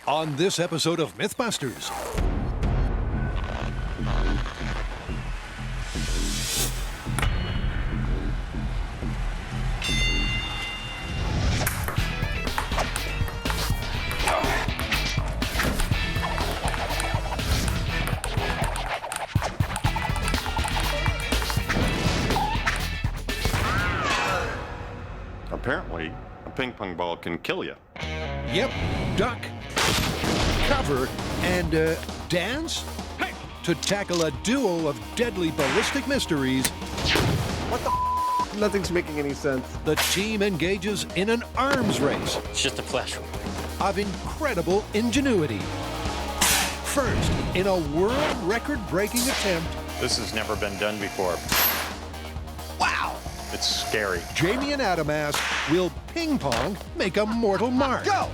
On this episode of MythBusters. Apparently, a ping pong ball can kill you. Yep, duck, cover, and dance? Hey! To tackle a duo of deadly ballistic mysteries, What the f? Nothing's making any sense. the team engages in an arms race It's just a pleasure. of incredible ingenuity. First, in a world record-breaking attempt, This has never been done before. wow! It's scary. Jamie and Adamas will ping pong make a mortal mark. Go!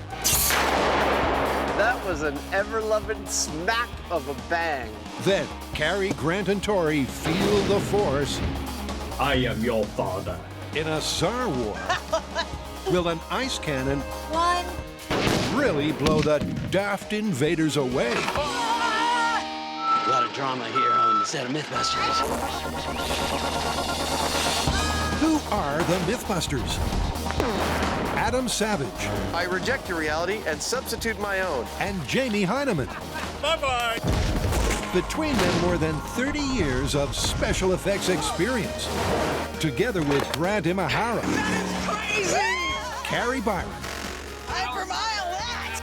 That was an ever-loving smack of a bang. Then, Carrie, Grant, and Tori feel the force I am your father. in a Tsar War. Will an ice cannon One. really blow the daft invaders away? A lot of drama here on the set of MythBusters. Who are the MythBusters? Adam Savage I reject your reality and substitute my own. and Jamie Heineman. Bye-bye. Between them, more than 30 years of special effects experience. Together with Grant Imahara, Carrie Byron,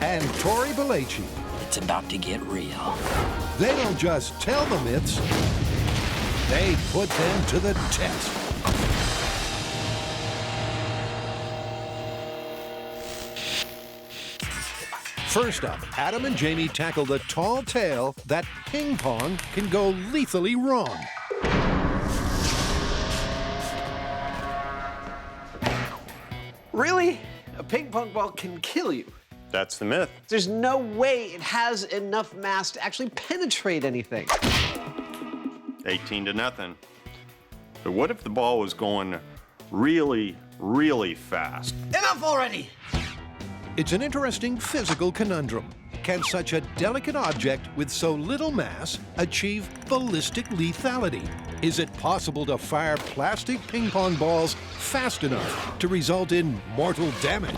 and Tori Belleci, It's about to get real. they don't just tell the myths, they put them to the test. First up, Adam and Jamie tackle the tall tale that ping pong can go lethally wrong. Really? A ping pong ball can kill you. That's the myth. There's no way it has enough mass to actually penetrate anything. 18-0. But what if the ball was going really, really fast? Enough already! It's an interesting physical conundrum. Can such a delicate object with so little mass achieve ballistic lethality? Is it possible to fire plastic ping pong balls fast enough to result in mortal damage?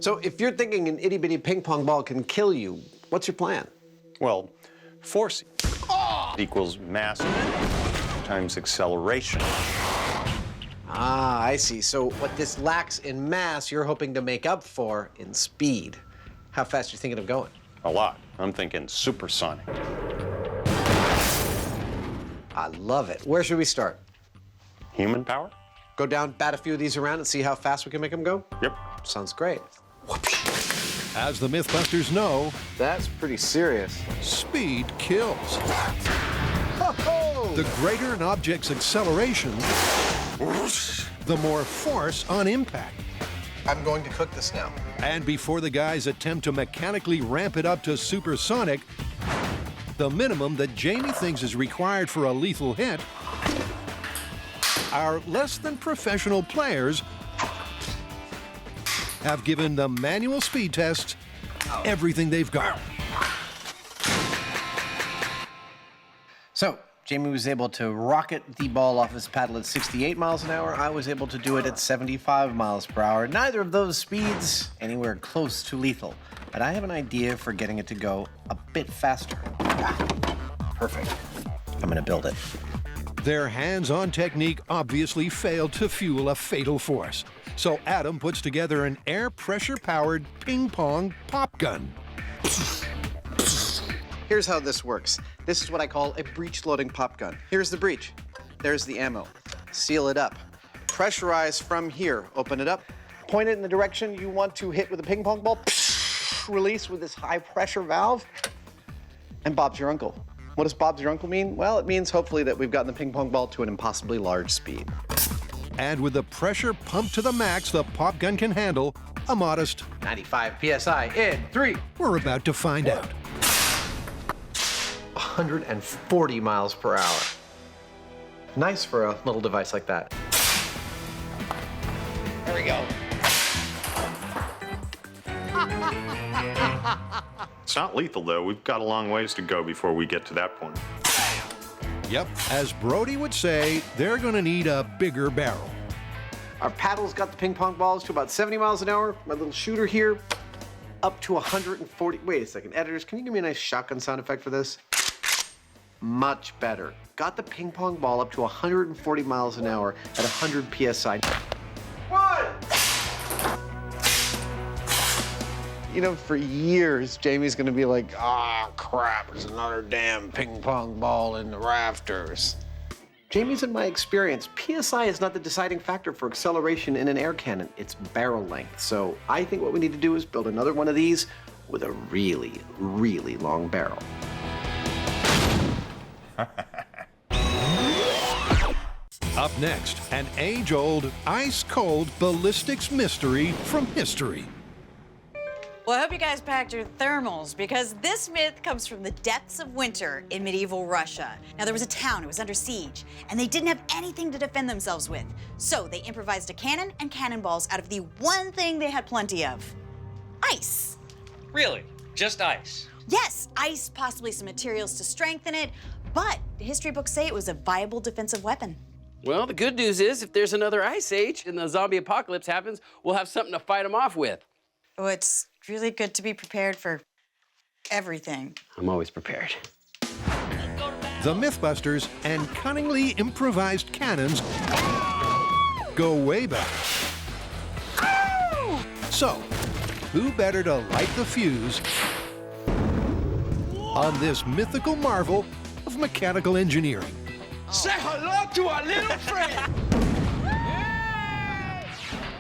So if you're thinking an itty-bitty ping pong ball can kill you, what's your plan? Well, force equals mass times acceleration. Ah, I see. So what this lacks in mass, you're hoping to make up for in speed. How fast are you thinking of going? A lot. I'm thinking supersonic. I love it. Where should we start? Human power? Go down, bat a few of these around, and see how fast we can make them go? Yep. Sounds great. As the MythBusters know, That's pretty serious. speed kills. The greater an object's acceleration, the more force on impact. I'm going to cook this now. And before the guys attempt to mechanically ramp it up to supersonic, the minimum that Jamie thinks is required for a lethal hit, our less than professional players have given the manual speed test everything they've got. So, Jamie was able to rocket the ball off his paddle at 68 miles an hour. I was able to do it at 75 miles per hour. Neither of those speeds anywhere close to lethal. But I have an idea for getting it to go a bit faster. Perfect. I'm gonna build it. Their hands-on technique obviously failed to fuel a fatal force. So Adam puts together an air pressure-powered ping pong pop gun. Here's how this works. This is what I call a breech loading pop gun. Here's the breech. There's the ammo. Seal it up. Pressurize from here. Open it up. Point it in the direction you want to hit with a ping pong ball. Release with this high pressure valve. And Bob's your uncle. What does Bob's your uncle mean? Well, it means hopefully that we've gotten the ping pong ball to an impossibly large speed. And with the pressure pumped to the max the pop gun can handle, a modest, 95 PSI in 3. we're about to find out. 140 miles per hour. Nice for a little device like that. There we go. It's not lethal, though. We've got a long ways to go before we get to that point. Yep, as Brody would say, they're gonna need a bigger barrel. Our paddles got the ping pong balls to about 70 miles an hour. My little shooter here, up to 140. Wait a second, editors, can you give me a nice shotgun sound effect for this? Much better. Got the ping pong ball up to 140 miles an hour at 100 PSI. One! You know, for years, Jamie's gonna be like, ah, crap, there's another damn ping pong ball in the rafters. Jamie's, in my experience, PSI is not the deciding factor for acceleration in an air cannon. It's barrel length. So I think what we need to do is build another one of these with a really, really long barrel. Up next, an age-old, ice-cold ballistics mystery from history. Well, I hope you guys packed your thermals, because this myth comes from the depths of winter in medieval Russia. Now, there was a town, it was under siege, and they didn't have anything to defend themselves with. So they improvised a cannon and cannonballs out of the one thing they had plenty of: ice. Really? Just ice? Yes, ice, possibly some materials to strengthen it, but the history books say it was a viable defensive weapon. Well, the good news is if there's another ice age and the zombie apocalypse happens, we'll have something to fight them off with. Oh, it's really good to be prepared for everything. I'm always prepared. The MythBusters and cunningly improvised cannons go way back. So, who better to light the fuse on this mythical marvel of mechanical engineering? Say hello to our little friend!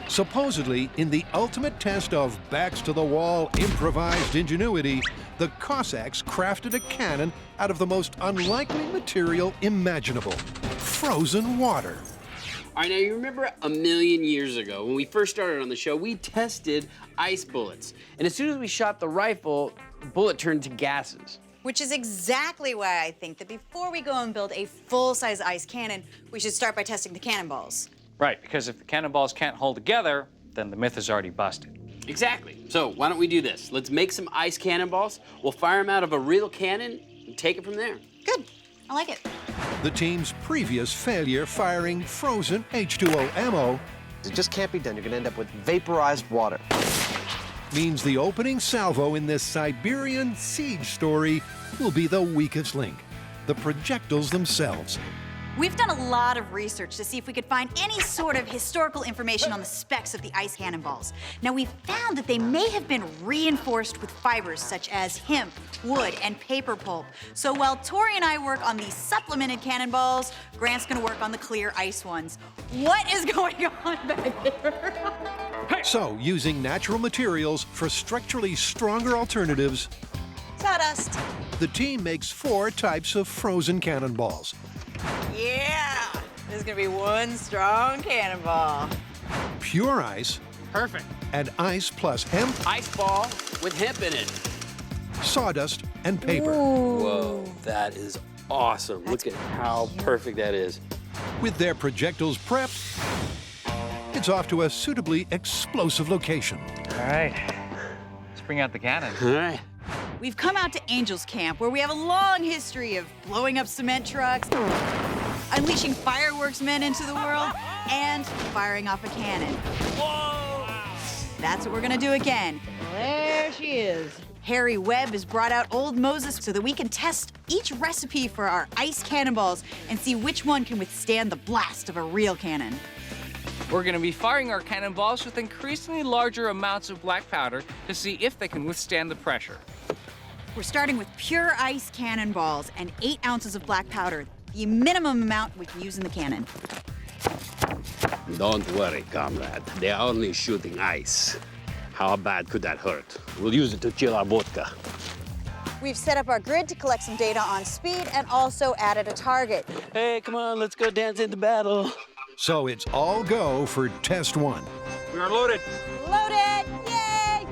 Supposedly, in the ultimate test of backs-to-the-wall improvised ingenuity, the Cossacks crafted a cannon out of the most unlikely material imaginable: frozen water. All right, now you remember a million years ago when we first started on the show, we tested ice bullets. And as soon as we shot the rifle, the bullet turned to gases. Which is exactly why I think that before we go and build a full-size ice cannon, we should start by testing the cannonballs. Right, because if the cannonballs can't hold together, then the myth is already busted. Exactly. So why don't we do this? Let's make some ice cannonballs. We'll fire them out of a real cannon and take it from there. Good. I like it. The team's previous failure firing frozen H2O ammo It just can't be done. You're gonna end up with vaporized water. means the opening salvo in this Siberian siege story will be the weakest link: the projectiles themselves. We've done a lot of research to see if we could find any sort of historical information on the specs of the ice cannonballs. Now, we found that they may have been reinforced with fibers such as hemp, wood, and paper pulp. So while Tori and I work on these supplemented cannonballs, Grant's gonna work on the clear ice ones. What is going on back there? So, using natural materials for structurally stronger alternatives, Sawdust. the team makes 4 types of frozen cannonballs. Yeah, this is gonna be one strong cannonball. Pure ice Perfect. and ice plus hemp, Ice ball with hemp in it. sawdust, and paper. Whoa, that is awesome. Look at how perfect that is. With their projectiles prepped, it's off to a suitably explosive location. All right, let's bring out the cannon. All right. We've come out to Angels Camp, where we have a long history of blowing up cement trucks, unleashing fireworks men into the world, and firing off a cannon. Whoa! That's what we're gonna do again. There she is. Harry Webb has brought out Old Moses so that we can test each recipe for our ice cannonballs and see which one can withstand the blast of a real cannon. We're going to be firing our cannonballs with increasingly larger amounts of black powder to see if they can withstand the pressure. We're starting with pure ice cannonballs and 8 ounces of black powder, the minimum amount we can use in the cannon. Don't worry, comrade. They're only shooting ice. How bad could that hurt? We'll use it to chill our vodka. We've set up our grid to collect some data on speed and also added a target. Hey, come on, let's go dance into battle. So it's all go for test 1. We are loaded. Loaded! Yay!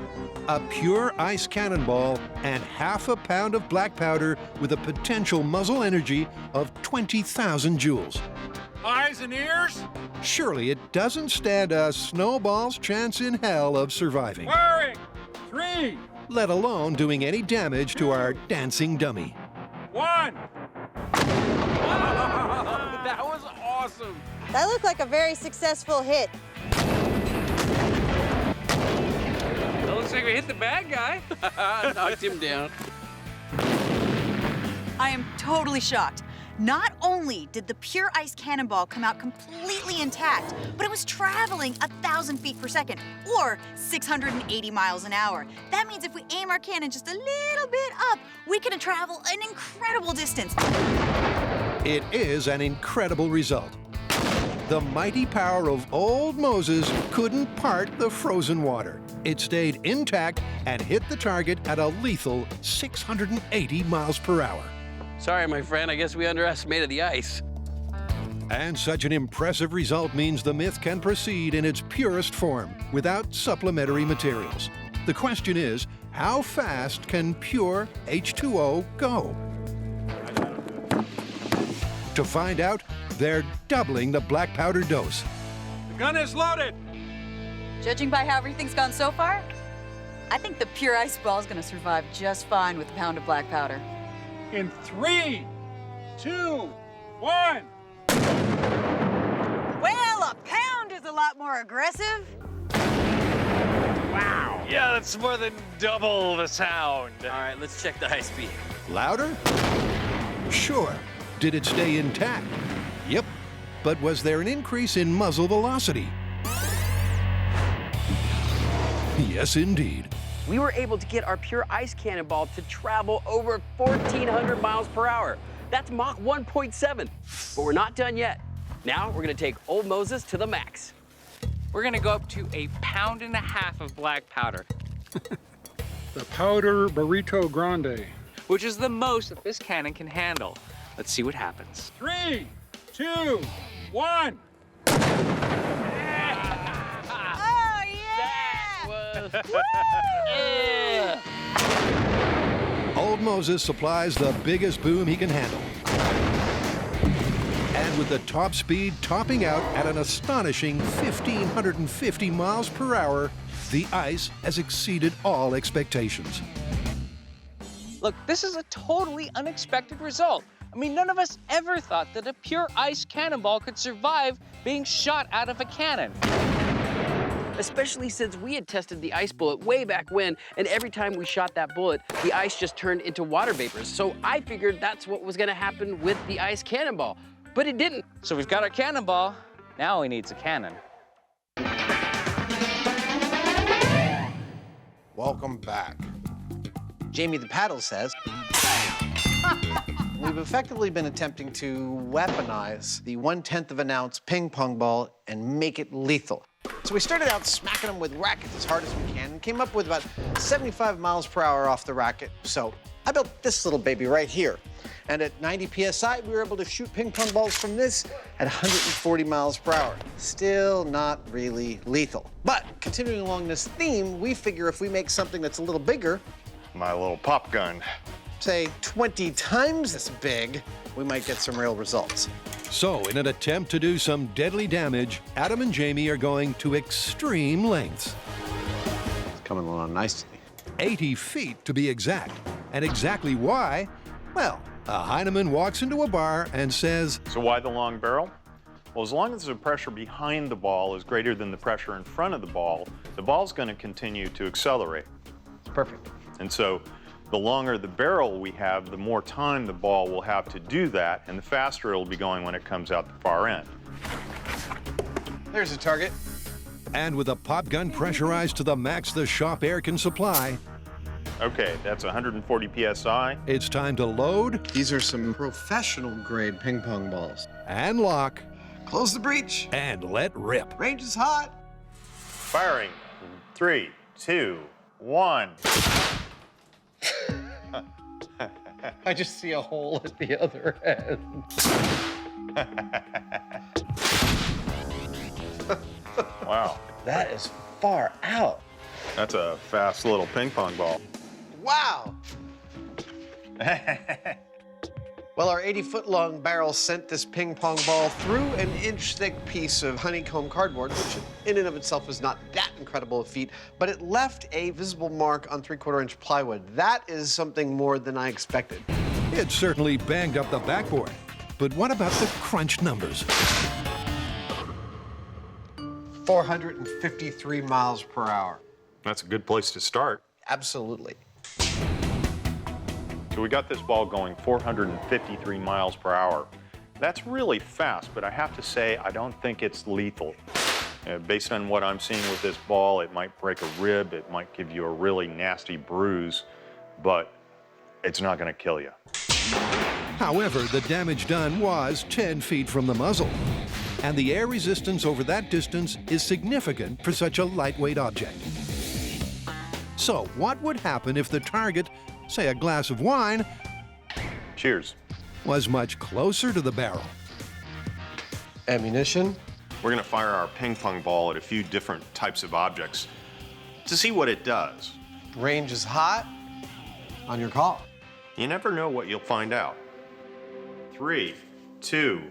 A pure ice cannonball and half a pound of black powder with a potential muzzle energy of 20,000 joules. Eyes and ears? Surely it doesn't stand a snowball's chance in hell of surviving. Firing! 3, let alone doing any damage to our dancing dummy. 1. That was awesome. That looked like a very successful hit. That looks like we hit the bad guy. Knocked him down. I am totally shocked. Not only did the pure ice cannonball come out completely intact, but it was traveling 1,000 feet per second, or 680 miles an hour. That means if we aim our cannon just a little bit up, we can travel an incredible distance. It is an incredible result. The mighty power of old Moses couldn't part the frozen water. It stayed intact and hit the target at a lethal 680 miles per hour. Sorry, my friend, I guess we underestimated the ice. And such an impressive result means the myth can proceed in its purest form, without supplementary materials. The question is, how fast can pure H2O go? To find out, they're doubling the black powder dose. The gun is loaded. Judging by how everything's gone so far, I think the pure ice ball is going to survive just fine with a pound of black powder. In 3, 2, 1. Well, a pound is a lot more aggressive. Wow. Yeah, that's more than double the sound. All right, let's check the high speed. Louder? Sure. Did it stay intact? Yep. But was there an increase in muzzle velocity? Yes, indeed. We were able to get our pure ice cannonball to travel over 1,400 miles per hour. That's Mach 1.7. But we're not done yet. Now we're gonna take old Moses to the max. We're gonna go up to 1.5 pounds of black powder, The powder burrito grande. which is the most that this cannon can handle. Let's see what happens. 3, 2, 1. Oh, yeah! Old Moses supplies the biggest boom he can handle. And with the top speed topping out at an astonishing 1,550 miles per hour, the ice has exceeded all expectations. Look, this is a totally unexpected result. I mean, none of us ever thought that a pure ice cannonball could survive being shot out of a cannon. Especially since we had tested the ice bullet way back when, and every time we shot that bullet, the ice just turned into water vapors. So I figured that's what was gonna happen with the ice cannonball, but it didn't. So we've got our cannonball. Now he needs a cannon. Welcome back. Jamie the Paddle says, we've effectively been attempting to weaponize the 1/10 of an ounce ping pong ball and make it lethal. So we started out smacking them with rackets as hard as we can and came up with about 75 miles per hour off the racket. So I built this little baby right here. And at 90 PSI, we were able to shoot ping pong balls from this at 140 miles per hour. Still not really lethal. But continuing along this theme, we figure if we make something that's a little bigger, My little pop gun. say 20 times this big, we might get some real results. So, in an attempt to do some deadly damage, Adam and Jamie are going to extreme lengths. It's coming along nicely. 80 feet to be exact. And exactly why? Well, a Heineman walks into a bar and says, So why the long barrel? Well, as long as the pressure behind the ball is greater than the pressure in front of the ball's going to continue to accelerate. Perfect. And so the longer the barrel we have, the more time the ball will have to do that, and the faster it'll be going when it comes out the far end. There's a target. and with a pop gun pressurized to the max the shop air can supply, Okay, that's 140 PSI. it's time to load These are some professional grade ping pong balls. and lock Close the breech. and let rip. Range is hot. Firing. 3, 2, 1. I just see a hole at the other end. Wow, That is far out. that's a fast little ping pong ball. Wow. Well, our 80-foot-long barrel sent this ping pong ball through an inch-thick piece of honeycomb cardboard, which in and of itself is not that incredible a feat, but it left a visible mark on 3/4-inch plywood. That is something more than I expected. It certainly banged up the backboard. But what about the crunch numbers? 453 miles per hour. That's a good place to start. Absolutely. So we got this ball going 453 miles per hour. That's really fast, but I have to say, I don't think it's lethal. Based on what I'm seeing with this ball, it might break a rib, it might give you a really nasty bruise, but it's not going to kill you. However, the damage done was 10 feet from the muzzle. And the air resistance over that distance is significant for such a lightweight object. So, what would happen if the target, say a glass of wine, Cheers. was much closer to the barrel? Ammunition? We're going to fire our ping pong ball at a few different types of objects to see what it does. Range is hot. On your call. You never know what you'll find out. 3, 2,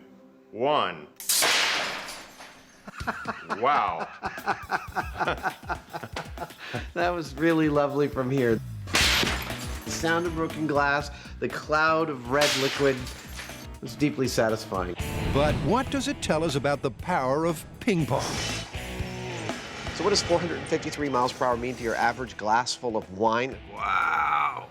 1. Wow. That was really lovely from here. The sound of broken glass, the cloud of red liquid was deeply satisfying. But what does it tell us about the power of ping pong? So what does 453 miles per hour mean to your average glass full of wine? Wow.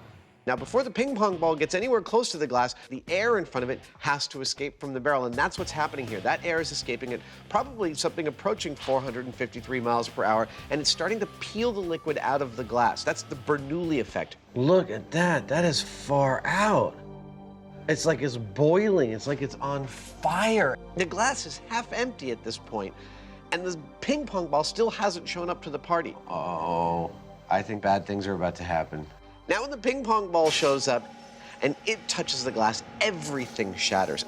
Now, before the ping pong ball gets anywhere close to the glass, the air in front of it has to escape from the barrel, and that's what's happening here. That air is escaping at probably something approaching 453 miles per hour, and it's starting to peel the liquid out of the glass. That's the Bernoulli effect. Look at that. That is far out. It's like it's boiling. It's like it's on fire. The glass is half empty at this point, and the ping pong ball still hasn't shown up to the party. Oh, I think bad things are about to happen. Now when the ping pong ball shows up and it touches the glass, everything shatters.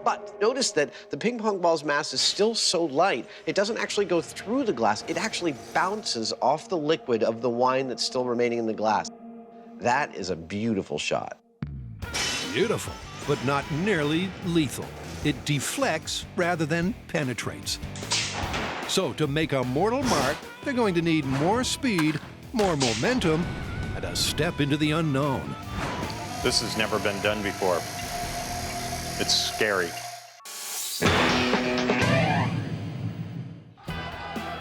But notice that the ping pong ball's mass is still so light, it doesn't actually go through the glass. It actually bounces off the liquid of the wine that's still remaining in the glass. That is a beautiful shot. Beautiful, but not nearly lethal. It deflects rather than penetrates. So to make a mortal mark, they're going to need more speed, more momentum, and a step into the unknown. This has never been done before. It's scary.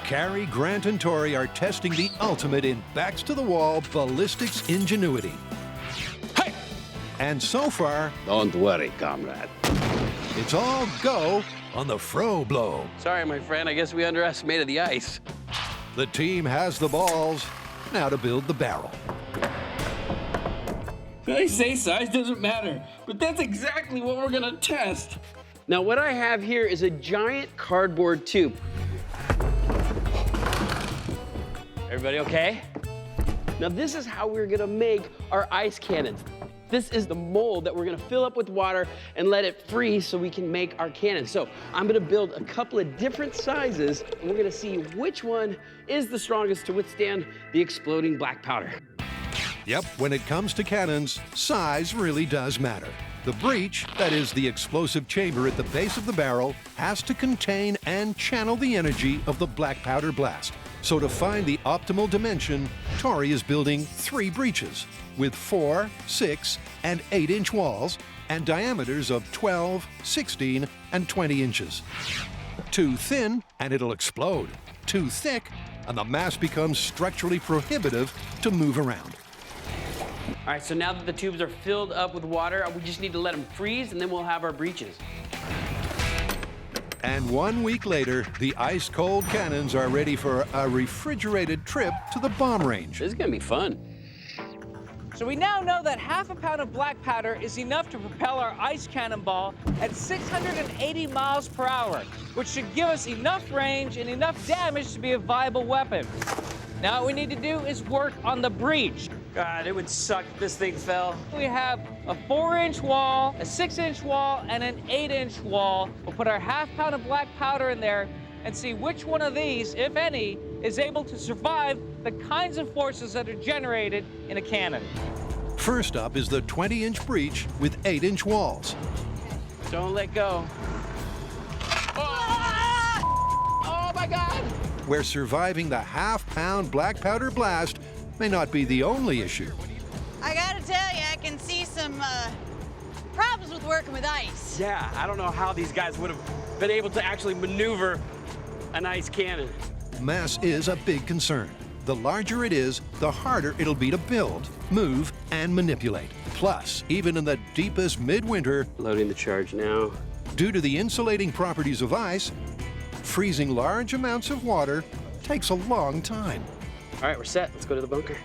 Carrie, Grant, and Tori are testing the ultimate in backs-to-the-wall ballistics ingenuity. Hey! And so far, Don't worry, comrade. it's all go on the fro blow. Sorry, my friend, I guess we underestimated the ice. The team has the balls, now to build the barrel. They say size doesn't matter, but that's exactly what we're gonna test. Now, what I have here is a giant cardboard tube. Everybody okay? Now, this is how we're gonna make our ice cannons. This is the mold that we're gonna fill up with water and let it freeze so we can make our cannons. So I'm gonna build a couple of different sizes, and we're gonna see which one is the strongest to withstand the exploding black powder. Yep, when it comes to cannons, size really does matter. The breech, that is the explosive chamber at the base of the barrel, has to contain and channel the energy of the black powder blast. So to find the optimal dimension, Tori is building 3 breeches with 4, 6, and 8-inch walls and diameters of 12, 16, and 20 inches. Too thin, and it'll explode. Too thick, and the mass becomes structurally prohibitive to move around. All right, so now that the tubes are filled up with water, we just need to let them freeze, and then we'll have our breeches. And 1 week later, the ice-cold cannons are ready for a refrigerated trip to the bomb range. This is gonna be fun. So we now know that half a pound of black powder is enough to propel our ice cannonball at 680 miles per hour, which should give us enough range and enough damage to be a viable weapon. Now what we need to do is work on the breech. God, it would suck if this thing fell. We have a 4-inch wall, a 6-inch wall, and an 8-inch wall. We'll put our half pound of black powder in there and see which one of these, if any, is able to survive the kinds of forces that are generated in a cannon. First up is the 20-inch breach with 8-inch walls. Don't let go. Oh my God! Where surviving the half-pound black powder blast may not be the only issue. I gotta tell you, I can see some problems with working with ice. Yeah, I don't know how these guys would have been able to actually maneuver an ice cannon. Mass is a big concern. The larger it is, the harder it'll be to build, move, and manipulate. Plus, even in the deepest midwinter, Loading the charge now. due to the insulating properties of ice, freezing large amounts of water takes a long time. All right, we're set. Let's go to the bunker.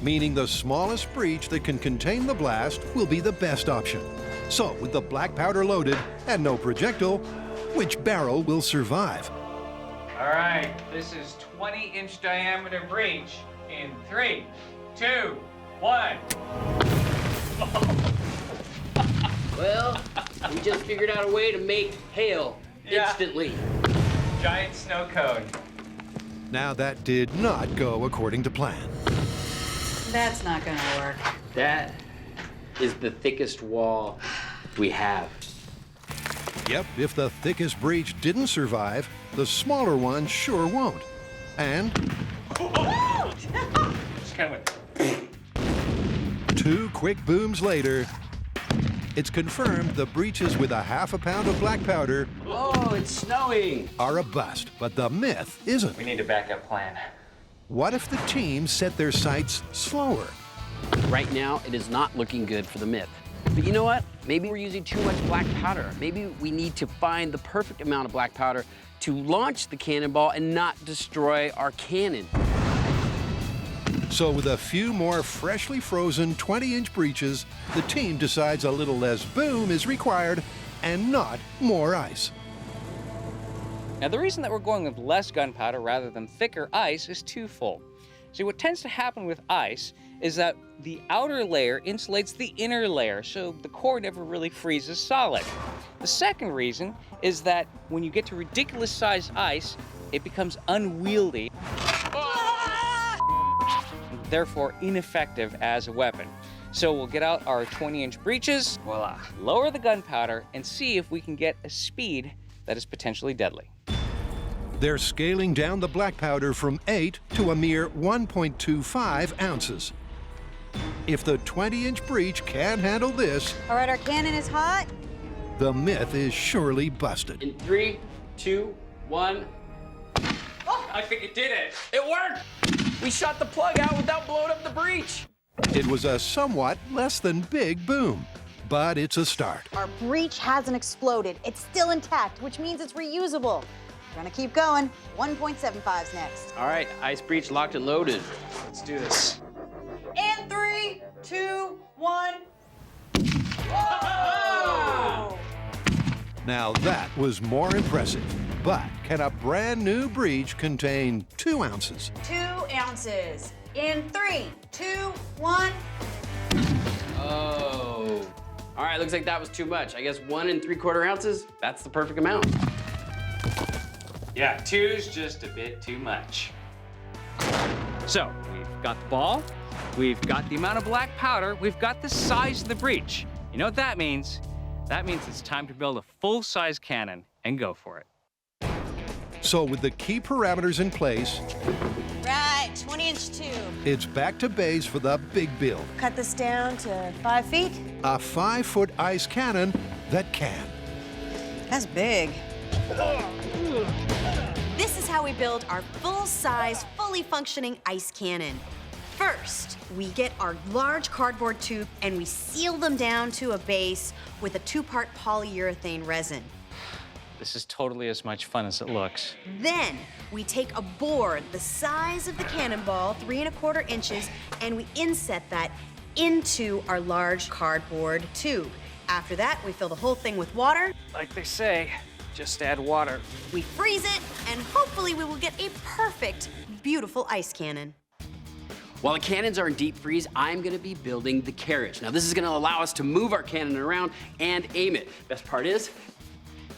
Meaning the smallest breach that can contain the blast will be the best option. So, with the black powder loaded and no projectile, which barrel will survive? All right, this is 20-inch diameter breach in 3, 2, 1. Well, we just figured out a way to make hail instantly. Giant snow cone. Now that did not go according to plan. That's not gonna work. That is the thickest wall we have. Yep, if the thickest breach didn't survive, the smaller one sure won't. And Just kind of went. 2 quick booms later, it's confirmed the breaches with a half a pound of black powder Oh, it's snowing. are a bust, but the myth isn't. We need a backup plan. What if the team set their sights slower? Right now, it is not looking good for the myth. But you know what? Maybe we're using too much black powder. Maybe we need to find the perfect amount of black powder to launch the cannonball and not destroy our cannon. So with a few more freshly frozen 20-inch breaches, the team decides a little less boom is required and not more ice. Now, the reason that we're going with less gunpowder rather than thicker ice is twofold. See, what tends to happen with ice is that the outer layer insulates the inner layer, so the core never really freezes solid. The second reason is that when you get to ridiculous sized ice, it becomes unwieldy, therefore ineffective as a weapon. So we'll get out our 20-inch breaches, voila, lower the gunpowder, and see if we can get a speed that is potentially deadly. They're scaling down the black powder from 8 to a mere 1.25 ounces. If the 20-inch breach can't handle this, All right, our cannon is hot. the myth is surely busted. In 3, 2, 1. I think it did it. It worked! We shot the plug out without blowing up the breach. It was a somewhat less than big boom, but it's a start. Our breach hasn't exploded. It's still intact, which means it's reusable. We're gonna keep going. 1.75's next. All right, ice breach locked and loaded. Let's do this. In 3, 2, 1. Now that was more impressive. But can a brand new breach contain 2 ounces? 2 ounces. In 3, 2, 1. Oh. All right, looks like that was too much. I guess 1 3/4 ounces, that's the perfect amount. Yeah, 2's just a bit too much. So, we've got the ball, we've got the amount of black powder, we've got the size of the breach. You know what that means? That means it's time to build a full-size cannon and go for it. So with the key parameters in place, Right, 20-inch tube. it's back to base for the big build. Cut this down to 5 feet. A 5-foot ice cannon that can. That's big. This is how we build our full-size, fully functioning ice cannon. First, we get our large cardboard tube and we seal them down to a base with a 2-part polyurethane resin. This is totally as much fun as it looks. Then, we take a board the size of the cannonball, 3 1/4 inches, and we inset that into our large cardboard tube. After that, we fill the whole thing with water. Like they say, just add water. We freeze it, and hopefully we will get a perfect, beautiful ice cannon. While the cannons are in deep freeze, I'm gonna be building the carriage. Now this is gonna allow us to move our cannon around and aim it. Best part is,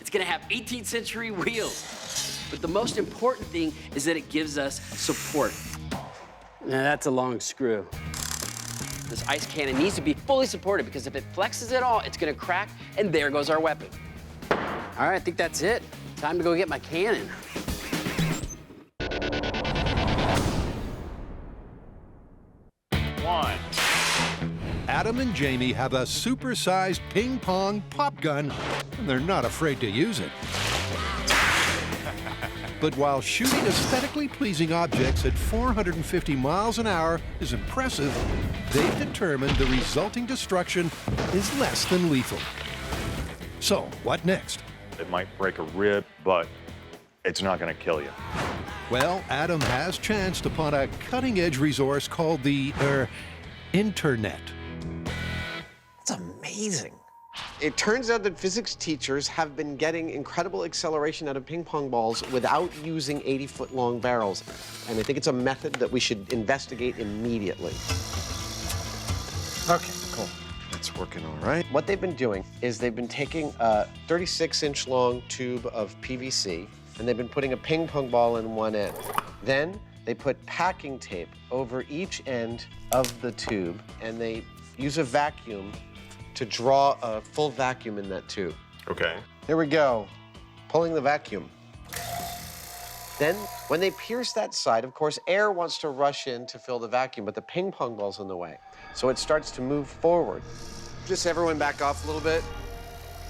it's gonna have 18th century wheels. But the most important thing is that it gives us support. Now that's a long screw. This ice cannon needs to be fully supported because if it flexes at all, it's gonna crack, and there goes our weapon. All right, I think that's it. Time to go get my cannon. One. Adam and Jamie have a supersized ping pong pop gun, and they're not afraid to use it. But while shooting aesthetically pleasing objects at 450 miles an hour is impressive, they've determined the resulting destruction is less than lethal. So, what next? It might break a rib, but it's not going to kill you. Well, Adam has chanced upon a cutting-edge resource called the, internet. It's amazing. It turns out that physics teachers have been getting incredible acceleration out of ping pong balls without using 80-foot-long barrels. And I think it's a method that we should investigate immediately. Okay, cool. It's working all right. What they've been doing is they've been taking a 36-inch long tube of PVC, and they've been putting a ping pong ball in one end. Then they put packing tape over each end of the tube, and they use a vacuum to draw a full vacuum in that tube. Okay. Here we go, pulling the vacuum. Then, when they pierce that side, of course, air wants to rush in to fill the vacuum, but the ping pong ball's in the way. So it starts to move forward. Just everyone back off a little bit.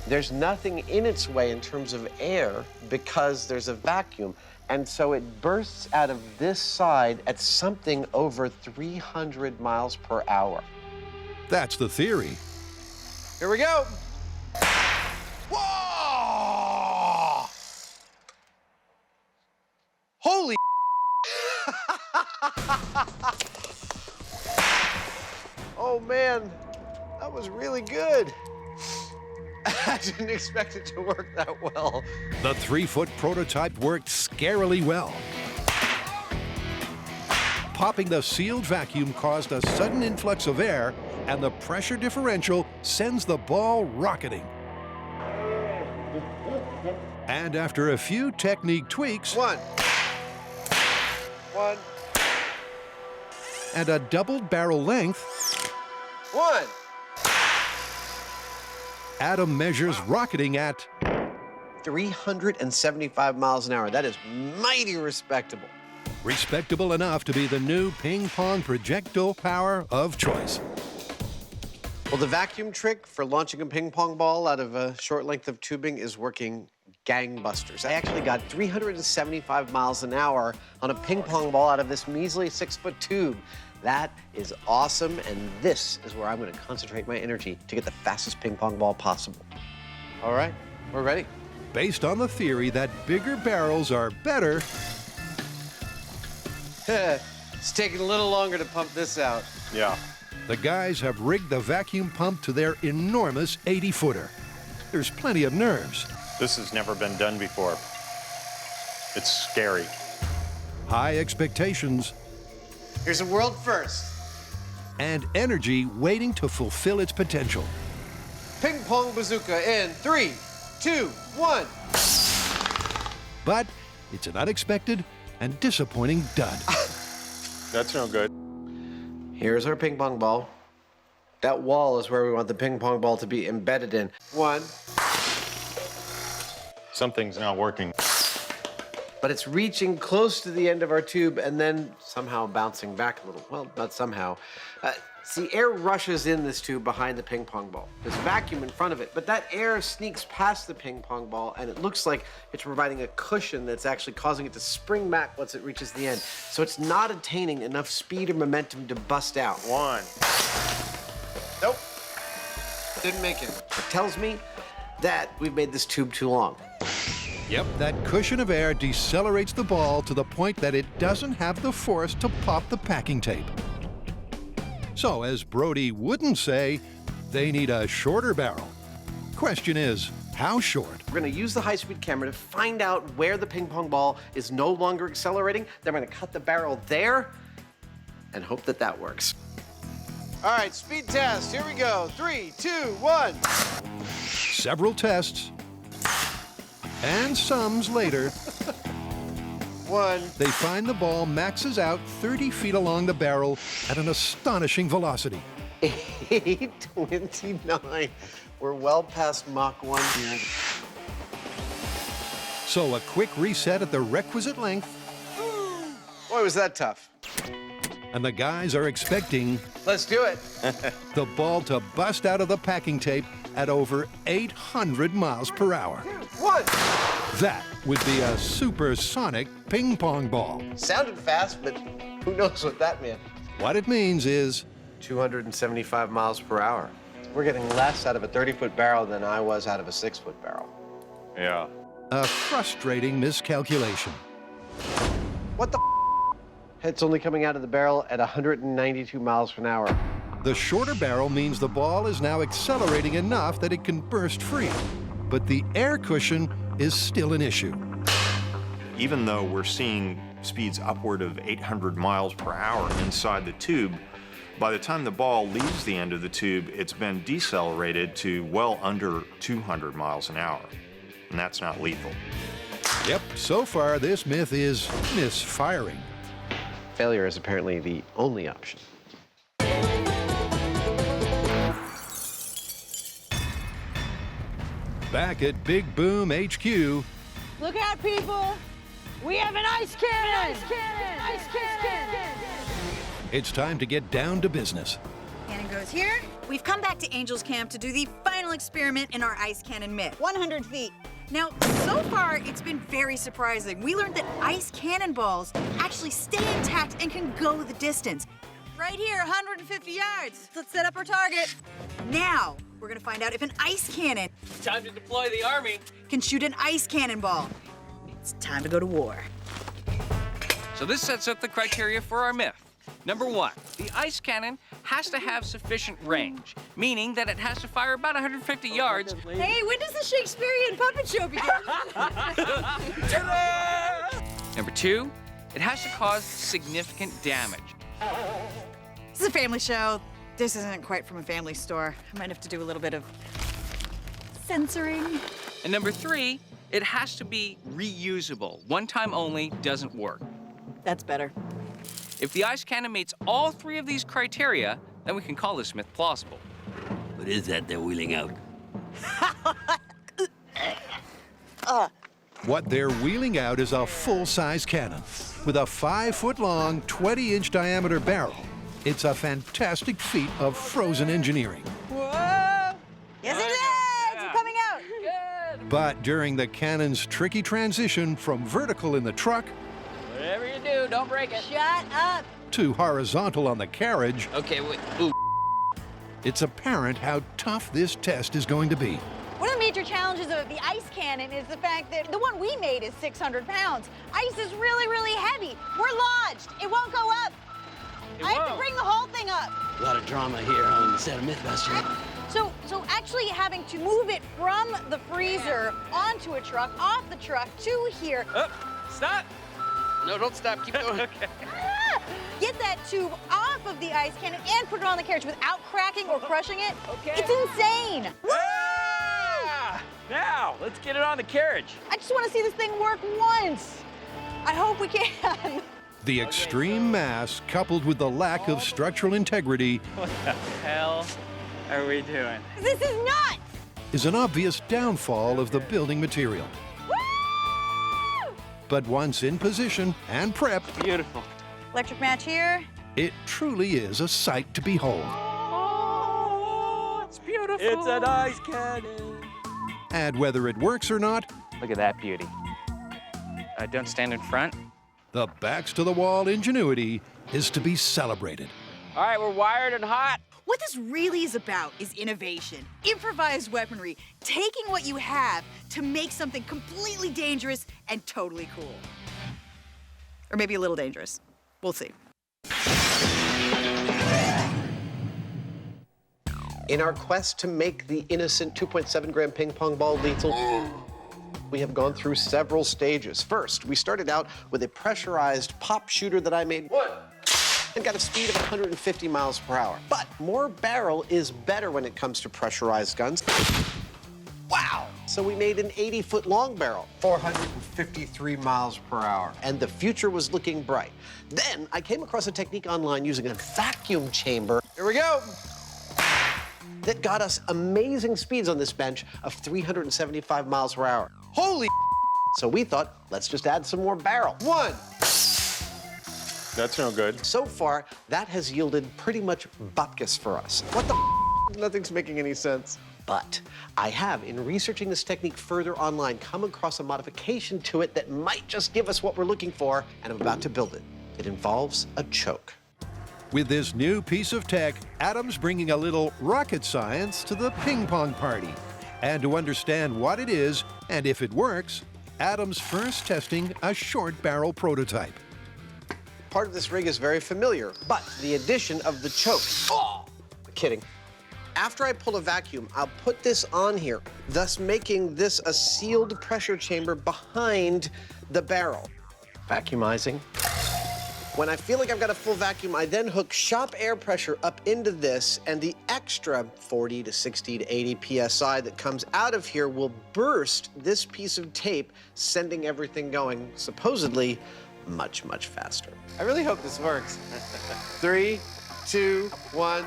There's nothing in its way in terms of air because there's a vacuum. And so it bursts out of this side at something over 300 miles per hour. That's the theory. Here we go. Whoa! Holy Oh man, that was really good. I didn't expect it to work that well. The 3-foot prototype worked scarily well. Popping the sealed vacuum caused a sudden influx of air, and the pressure differential sends the ball rocketing. And after a few technique tweaks, One. and a doubled barrel length, One. Adam measures rocketing at 375 miles an hour. That is mighty respectable. respectable enough to be the new ping pong projectile power of choice. Well, the vacuum trick for launching a ping pong ball out of a short length of tubing is working gangbusters. I actually got 375 miles an hour on a ping pong ball out of this measly 6-foot tube. That is awesome, and this is where I'm going to concentrate my energy to get the fastest ping pong ball possible. All right, we're ready. Based on the theory that bigger barrels are better, It's taking a little longer to pump this out. Yeah. the guys have rigged the vacuum pump to their enormous 80-footer. There's plenty of nerves, This has never been done before. It's scary. high expectations, Here's a world first. and energy waiting to fulfill its potential. Ping pong bazooka in 3, 2, 1. But it's an unexpected and disappointing dud. That's no good. Here's our ping pong ball. That wall is where we want the ping pong ball to be embedded in. 1. Something's not working. But it's reaching close to the end of our tube and then somehow bouncing back a little. Well, not somehow. See, air rushes in this tube behind the ping pong ball. There's vacuum in front of it, but that air sneaks past the ping pong ball, and it looks like it's providing a cushion that's actually causing it to spring back once it reaches the end. So it's not attaining enough speed or momentum to bust out. 1. Nope. Didn't make it. It tells me that we've made this tube too long. Yep, that cushion of air decelerates the ball to the point that it doesn't have the force to pop the packing tape. So, as Brody wouldn't say, they need a shorter barrel. Question is, how short? We're gonna use the high-speed camera to find out where the ping pong ball is no longer accelerating. Then we're gonna cut the barrel there and hope that that works. All right, speed test, here we go. 3, 2, 1. Several tests and sums later, 1. they find the ball maxes out 30 feet along the barrel at an astonishing velocity. 8:29. We're well past Mach 1 here. So a quick reset at the requisite length, Boy, was that tough. and the guys are expecting Let's do it. the ball to bust out of the packing tape at over 800 miles per hour. 1. That would be a supersonic ping pong ball. Sounded fast, but who knows what that meant. What it means is 275 miles per hour. We're getting less out of a 30-foot barrel than I was out of a 6-foot barrel. Yeah. a frustrating miscalculation. What the It's only coming out of the barrel at 192 miles per hour. The shorter barrel means the ball is now accelerating enough that it can burst free, but the air cushion is still an issue. Even though we're seeing speeds upward of 800 miles per hour inside the tube, by the time the ball leaves the end of the tube, it's been decelerated to well under 200 miles an hour, and that's not lethal. Yep, so far this myth is misfiring. Failure is apparently the only option. Back at Big Boom HQ, Look out, people! We have an ice cannon! Ice cannon! Ice cannon! it's time to get down to business. Cannon goes here. We've come back to Angel's Camp to do the final experiment in our ice cannon myth. 100 feet. Now, so far, it's been very surprising. We learned that ice cannonballs actually stay intact and can go the distance. Right here, 150 yards. Let's set up our target. Now, we're gonna find out if an ice cannon Time to deploy the army. can shoot an ice cannonball. It's time to go to war. So this sets up the criteria for our myth. Number one, the ice cannon has to have sufficient range, meaning that it has to fire about 150 yards. Hey, when does the Shakespearean puppet show begin? Number two, it has to cause significant damage. This is a family show. This isn't quite from a family store. I might have to do a little bit of censoring. And number three, it has to be reusable. One time only doesn't work. That's better. If the ice cannon meets all three of these criteria, then we can call this myth plausible. What is that they're wheeling out? What they're wheeling out is a full-size cannon with a 5-foot-long, 20-inch diameter barrel. It's a fantastic feat of frozen engineering. Whoa! Yes, it is! We're coming out! Good. But during the cannon's tricky transition from vertical in the truck Whatever you do, don't break it. Shut up! to horizontal on the carriage, Okay, wait. Ooh. it's apparent how tough this test is going to be. One of the major challenges of the ice cannon is the fact that the one we made is 600 pounds. Ice is really, really heavy. We're lodged. It won't go up. I have to bring the whole thing up. A lot of drama here on the set of MythBusters. So actually having to move it from the freezer onto a truck, off the truck to here, Stop. No, don't stop. Keep going. Okay. get that tube off of the ice cannon and put it on the carriage without cracking or crushing it. Okay. It's insane. Ah! Now, let's get it on the carriage. I just want to see this thing work once. I hope we can. The extreme mass, coupled with the lack of structural integrity, What the hell are we doing? This is nuts. is an obvious downfall of the building material. Woo! But once in position and prepped, Beautiful. Electric match here. it truly is a sight to behold. Oh, it's beautiful. It's an ice cannon. And whether it works or not, Look at that beauty. Don't stand in front. the backs-to-the-wall ingenuity is to be celebrated. All right, we're wired and hot. What this really is about is innovation, improvised weaponry, taking what you have to make something completely dangerous and totally cool. Or maybe a little dangerous. We'll see. In our quest to make the innocent 2.7-gram ping pong ball lethal, we have gone through several stages. First, we started out with a pressurized pop shooter that I made and got a speed of 150 miles per hour. But more barrel is better when it comes to pressurized guns. Wow! So we made an 80-foot long barrel, 453 miles per hour. And the future was looking bright. Then I came across a technique online using a vacuum chamber. Here we go. that got us amazing speeds on this bench of 375 miles per hour. Holy So we thought, let's just add some more barrel. 1. That's no good. So far, that has yielded pretty much bupkis for us. What the Nothing's making any sense. But I have, in researching this technique further online, come across a modification to it that might just give us what we're looking for, and I'm about to build it. It involves a choke. With this new piece of tech, Adam's bringing a little rocket science to the ping pong party. And to understand what it is and if it works, Adam's first testing a short barrel prototype. Part of this rig is very familiar, but the addition of the choke. Oh, kidding. After I pull a vacuum, I'll put this on here, thus making this a sealed pressure chamber behind the barrel. Vacuumizing. When I feel like I've got a full vacuum, I then hook shop air pressure up into this, and the extra 40 to 60 to 80 PSI that comes out of here will burst this piece of tape, sending everything going, supposedly, much, much faster. I really hope this works. 3, 2, 1.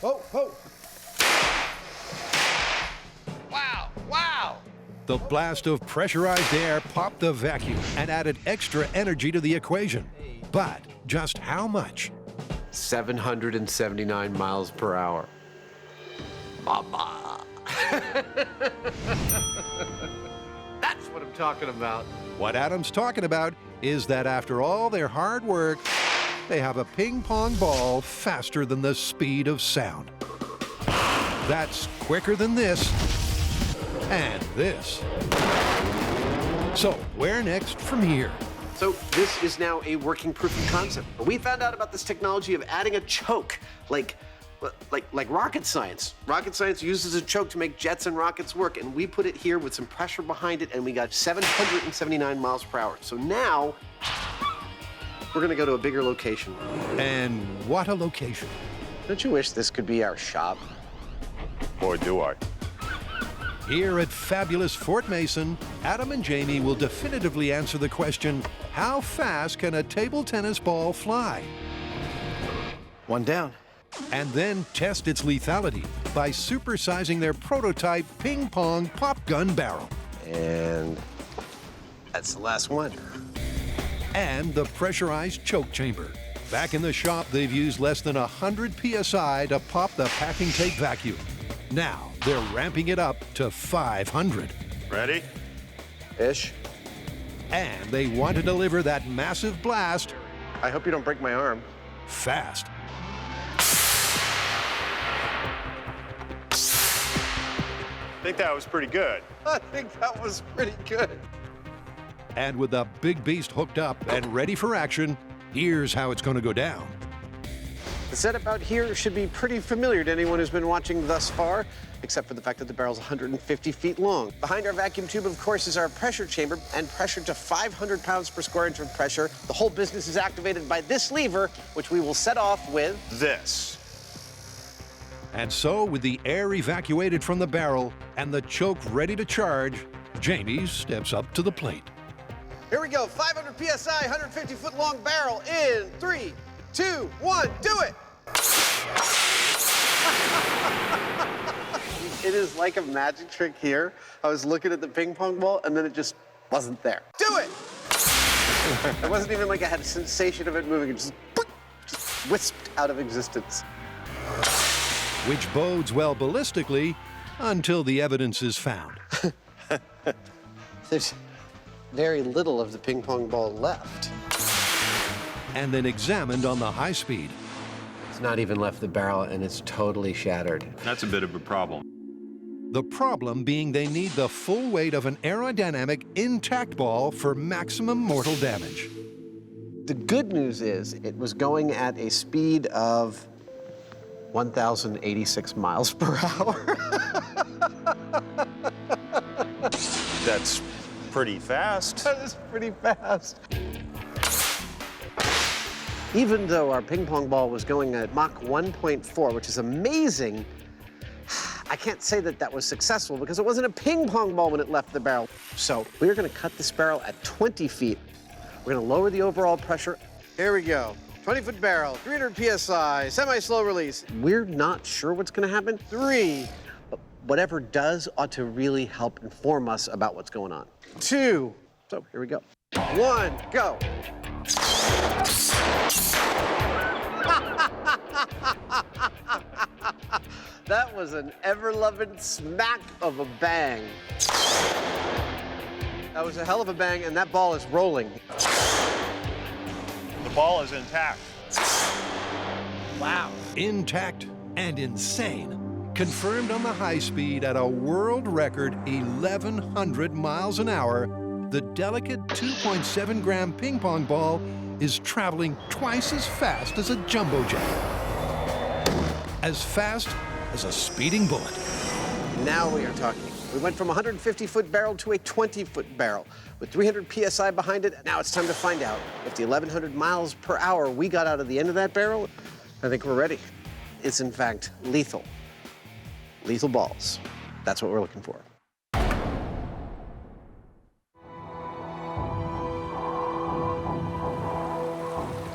Whoa, whoa. Wow, wow. The blast of pressurized air popped the vacuum and added extra energy to the equation. But just how much? 779 miles per hour. Mama. That's what I'm talking about. What Adam's talking about is that after all their hard work, they have a ping pong ball faster than the speed of sound. That's quicker than this and this. So where next from here? So this is now a working proof of concept. We found out about this technology of adding a choke, like rocket science. Rocket science uses a choke to make jets and rockets work, and we put it here with some pressure behind it, and we got 779 miles per hour. So now, we're gonna go to a bigger location. And what a location. Don't you wish this could be our shop? Boy, do I. Here at fabulous Fort Mason, Adam and Jamie will definitively answer the question, how fast can a table tennis ball fly? 1 down. And then test its lethality by supersizing their prototype ping pong pop gun barrel. And that's the last one. And the pressurized choke chamber. Back in the shop, they've used less than 100 PSI to pop the packing tape vacuum. Now, they're ramping it up to 500. Ready? Ish. And they want to deliver that massive blast I hope you don't break my arm. fast. I think that was pretty good. I think that was pretty good. And with the big beast hooked up and ready for action, here's how it's going to go down. The setup out here should be pretty familiar to anyone who's been watching thus far, except for the fact that the barrel's 150 feet long. Behind our vacuum tube, of course, is our pressure chamber, and pressured to 500 pounds per square inch of pressure. The whole business is activated by this lever, which we will set off with this. And so, with the air evacuated from the barrel and the choke ready to charge, Jamie steps up to the plate. Here we go, 500 PSI, 150-foot long barrel in 3, 2, 1, do it! It is like a magic trick here. I was looking at the ping pong ball and then it just wasn't there. Do it! It wasn't even like I had a sensation of it moving. It just whisked out of existence. Which bodes well ballistically until the evidence is found. There's very little of the ping pong ball left. And then examined on the high speed. It's not even left the barrel and it's totally shattered. That's a bit of a problem. The problem being they need the full weight of an aerodynamic, intact ball for maximum mortal damage. The good news is it was going at a speed of 1,086 miles per hour. That's pretty fast. That is pretty fast. Even though our ping pong ball was going at Mach 1.4, which is amazing, I can't say that that was successful because it wasn't a ping pong ball when it left the barrel. So we're gonna cut this barrel at 20 feet. We're gonna lower the overall pressure. Here we go. 20-foot barrel, 300 PSI, semi-slow release. We're not sure what's gonna happen. 3, whatever does ought to really help inform us about what's going on. 2, so here we go. 1, go. That was an ever-loving smack of a bang. That was a hell of a bang, and that ball is rolling. The ball is intact. Wow. Intact and insane. Confirmed on the high speed at a world record 1,100 miles an hour, the delicate 2.7-gram ping pong ball is traveling twice as fast as a jumbo jet. As fast as a speeding bullet. Now we are talking. We went from a 150-foot barrel to a 20-foot barrel with 300 PSI behind it. Now it's time to find out if the 1,100 miles per hour we got out of the end of that barrel, I think we're ready. It's in fact lethal. Lethal balls. That's what we're looking for.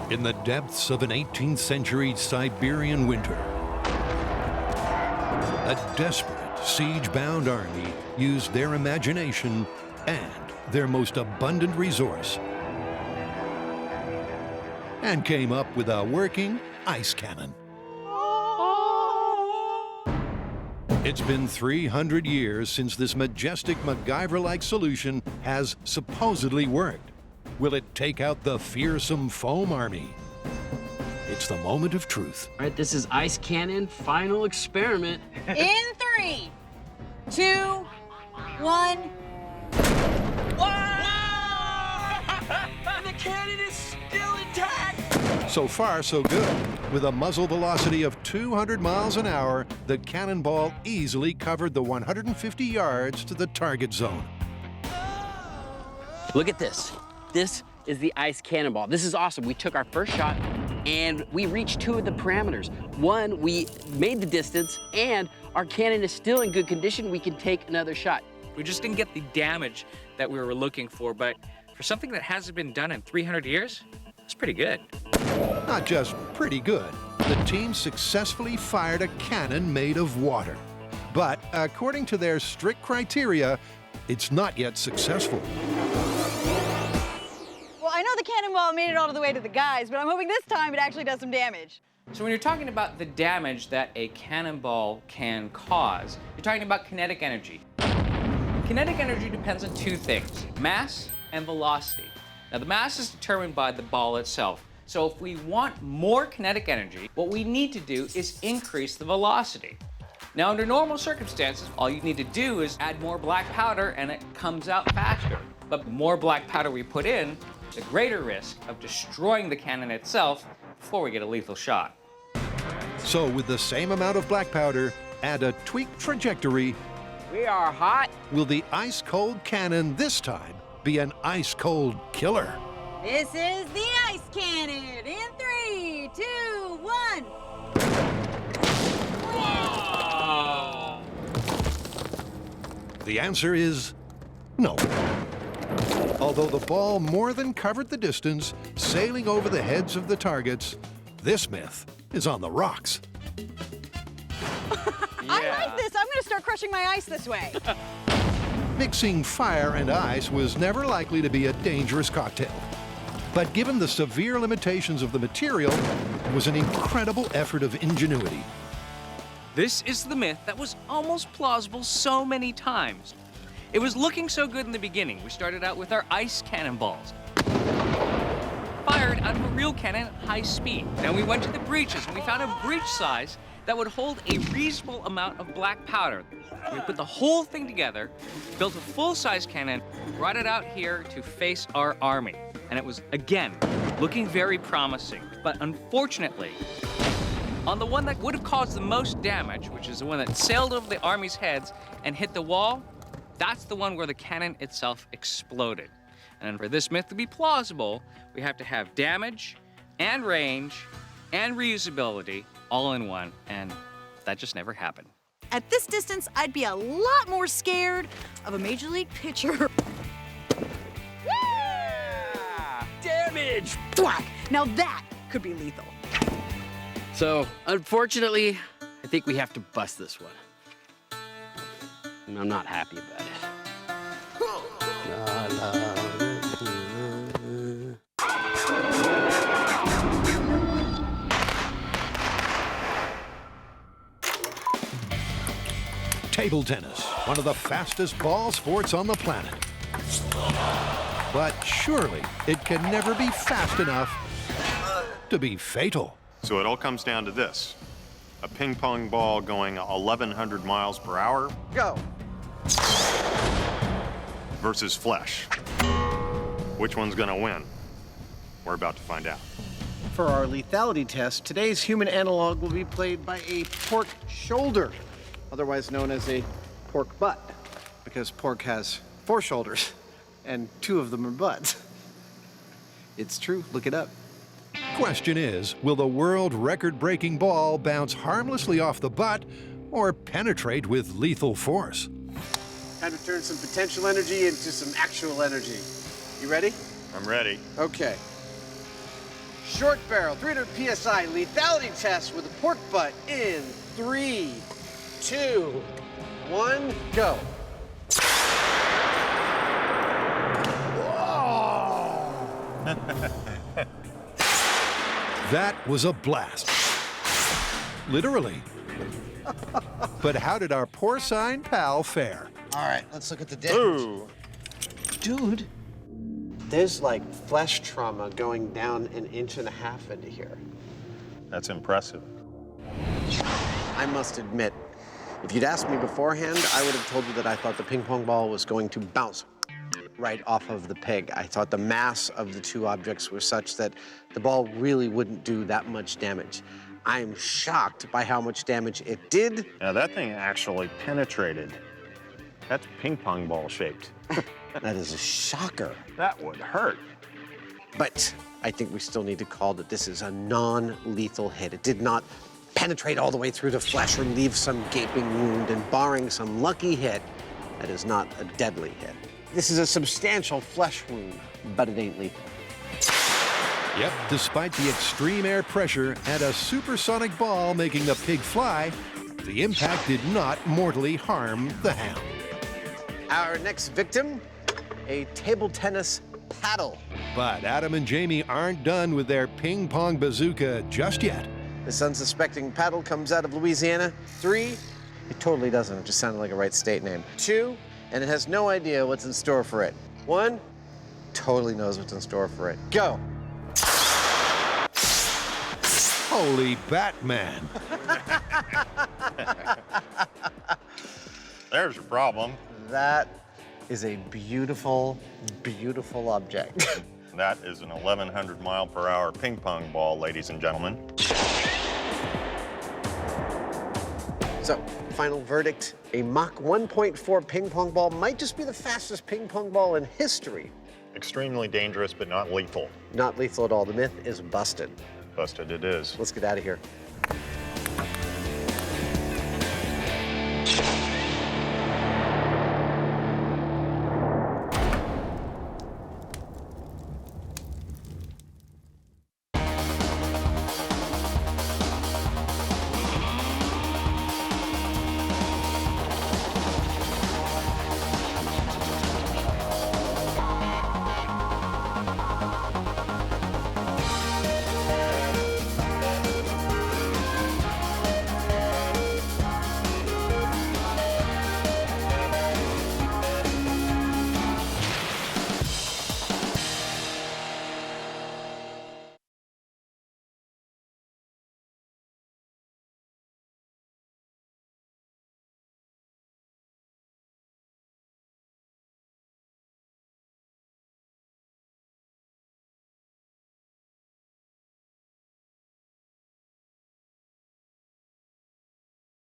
In the depths of an 18th century Siberian winter, a desperate, siege-bound army used their imagination and their most abundant resource and came up with a working ice cannon. It's been 300 years since this majestic MacGyver-like solution has supposedly worked. Will it take out the fearsome foam army? It's the moment of truth. All right, this is Ice Cannon final experiment. In 3, 2, 1. And the cannon is still intact! So far, so good. With a muzzle velocity of 200 miles an hour, the cannonball easily covered the 150 yards to the target zone. Look at this. This is the ice cannonball. This is awesome. We took our first shot and we reached 2 of the parameters. One, we made the distance, and our cannon is still in good condition. We can take another shot. We just didn't get the damage that we were looking for, but for something that hasn't been done in 300 years, it's pretty good. Not just pretty good. The team successfully fired a cannon made of water. But according to their strict criteria, it's not yet successful. Well, I know the cannonball made it all the way to the guys, but I'm hoping this time it actually does some damage. So when you're talking about the damage that a cannonball can cause, you're talking about kinetic energy. Kinetic energy depends on 2 things, mass and velocity. Now the mass is determined by the ball itself. So if we want more kinetic energy, what we need to do is increase the velocity. Now under normal circumstances, all you need to do is add more black powder and it comes out faster. But the more black powder we put in, the greater risk of destroying the cannon itself before we get a lethal shot. So with the same amount of black powder, add a tweaked trajectory. We are hot. Will the ice-cold cannon this time be an ice-cold killer? This is the ice cannon. In 3, 2, 1. Whoa! The answer is no. Although the ball more than covered the distance, sailing over the heads of the targets, this myth is on the rocks. I like this. I'm going to start crushing my ice this way. Mixing fire and ice was never likely to be a dangerous cocktail. But given the severe limitations of the material, it was an incredible effort of ingenuity. This is the myth that was almost plausible so many times. It was looking so good in the beginning. We started out with our ice cannonballs, fired out of a real cannon at high speed. Then we went to the breeches and we found a breech size that would hold a reasonable amount of black powder. We put the whole thing together, built a full-size cannon, brought it out here to face our army. And it was, again, looking very promising. But unfortunately, on the one that would have caused the most damage, which is the one that sailed over the army's heads and hit the wall, that's the one where the cannon itself exploded. And for this myth to be plausible, we have to have damage and range and reusability all in one, and that just never happened. At this distance, I'd be a lot more scared of a major league pitcher. Damage! Thwack! Now that could be lethal. So, unfortunately, I think we have to bust this one. And I'm not happy about it. Table tennis, one of the fastest ball sports on the planet. But surely it can never be fast enough to be fatal. So it all comes down to this. A ping pong ball going 1,100 miles per hour Go. versus flesh. Which one's gonna win? We're about to find out. For our lethality test, today's human analog will be played by a pork shoulder, otherwise known as a pork butt, because pork has 4 shoulders, and 2 of them are butts. It's true, look it up. Question is, will the world record-breaking ball bounce harmlessly off the butt or penetrate with lethal force? Time to turn some potential energy into some actual energy. You ready? I'm ready. Okay. Short barrel, 300 PSI, lethality test with a pork butt in 3, 2, 1, go. That was a blast. Literally. But how did our porcine pal fare? All right, let's look at the damage. Ooh. Dude, there's like flesh trauma going down 1.5 inches into here. That's impressive. I must admit, if you'd asked me beforehand, I would have told you that I thought the ping pong ball was going to bounce right off of the peg. I thought the mass of the 2 objects was such that the ball really wouldn't do that much damage. I am shocked by how much damage it did. Now that thing actually penetrated. That's ping pong ball shaped. That is a shocker. That would hurt. But I think we still need to call that this is a non-lethal hit. It did not penetrate all the way through the flesh or leave some gaping wound, and barring some lucky hit, that is not a deadly hit. This is a substantial flesh wound, but it ain't lethal. Yep, despite the extreme air pressure and a supersonic ball making the pig fly, the impact did not mortally harm the hound. Our next victim, a table tennis paddle. But Adam and Jamie aren't done with their ping pong bazooka just yet. This unsuspecting paddle comes out of Louisiana. 3, it totally doesn't. It just sounded like a right state name. 2, and it has no idea what's in store for it. 1, totally knows what's in store for it. Go. Holy Batman. There's your problem. That is a beautiful, beautiful object. That is an 1,100 mile per hour ping pong ball, ladies and gentlemen. So, final verdict, a Mach 1.4 ping pong ball might just be the fastest ping pong ball in history. Extremely dangerous, but not lethal. Not lethal at all. The myth is busted. Busted it is. Let's get out of here.